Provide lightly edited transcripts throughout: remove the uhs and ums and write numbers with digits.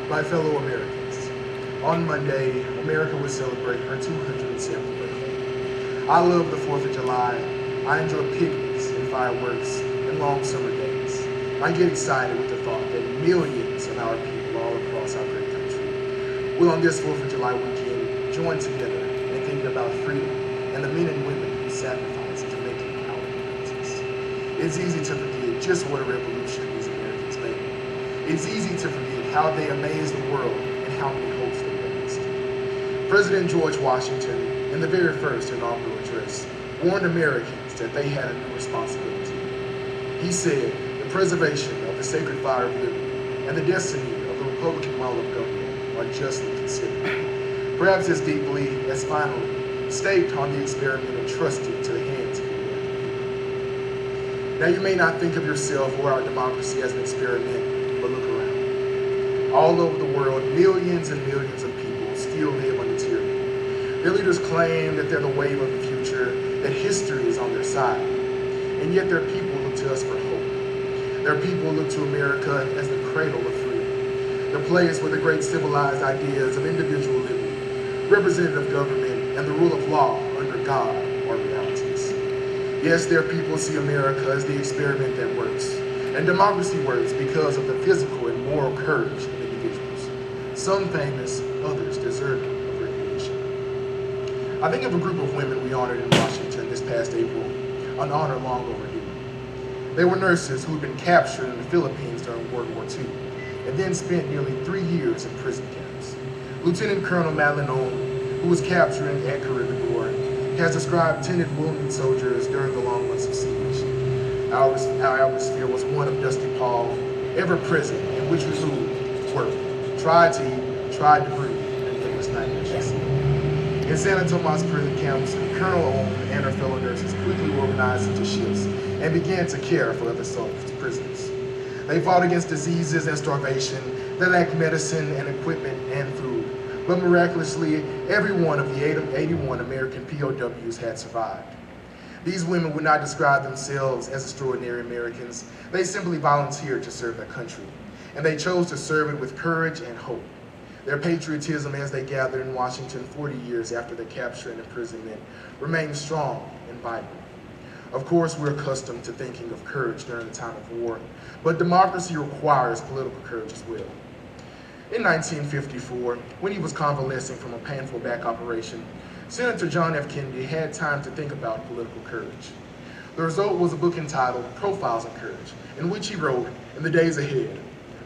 My fellow Americans, on Monday, America will celebrate her 207th birthday. I love the 4th of July. I enjoy picnics and fireworks and long summer days. I get excited with the thought that millions of our people all across our great country will on this 4th of July weekend join together in thinking about freedom and the men and women who sacrificed to make it our independence. It's easy to forget just what a revolution these Americans made. It's easy to forget how they amazed the world and how many hopes they raised. President George Washington, in the very first inaugural address, warned Americans that they had a new responsibility. He said, the preservation of the sacred fire of liberty and the destiny of the Republican model of government are justly considered, perhaps as deeply as finally staked on the experiment entrusted to the hands of the American people. Now, you may not think of yourself or our democracy as an experiment, but look around. All over the world, millions and millions of people still live under tyranny. Their leaders claim that they're the wave of the future, that history is on their side, and yet their people look to us for hope. Their people look to America as the cradle of freedom, the place where the great civilized ideas of individual liberty, representative government, and the rule of law under God are realities. Yes, their people see America as the experiment that works, and democracy works because of the physical and moral courage of individuals. Some famous, others deserving of recognition. I think of a group of women we honored in Washington this past April, an honor long overdue. They were nurses who had been captured in the Philippines during World War II, and then spent nearly 3 years in prison camps. Lieutenant Colonel Madeline Owen, who was captured at Caribbean War, has described tended wounded soldiers during the long months of siege. Our atmosphere was one of dusty pall, ever present, in which we moved, worked, tried to eat, tried to breathe, and endless nightmares. In San Tomas prison camps, Colonel Owen and her fellow nurses quickly organized into shifts and began to care for other prisoners. They fought against diseases and starvation that lacked medicine and equipment and food, but miraculously, every one of the 81 American POWs had survived. These women would not describe themselves as extraordinary Americans. They simply volunteered to serve their country, and they chose to serve it with courage and hope. Their patriotism as they gathered in Washington 40 years after their capture and imprisonment remained strong and vibrant. Of course, we're accustomed to thinking of courage during the time of war, but democracy requires political courage as well. In 1954, when he was convalescing from a painful back operation, Senator John F. Kennedy had time to think about political courage. The result was a book entitled Profiles in Courage, in which he wrote, in the days ahead,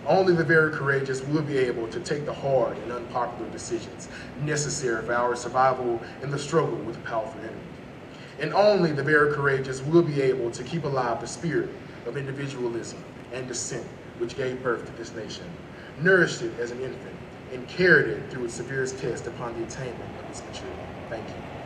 only the very courageous will be able to take the hard and unpopular decisions necessary for our survival in the struggle with a powerful enemy. And only the very courageous will be able to keep alive the spirit of individualism and dissent which gave birth to this nation, nourished it as an infant, and carried it through its severest test upon the attainment of its maturity. Thank you.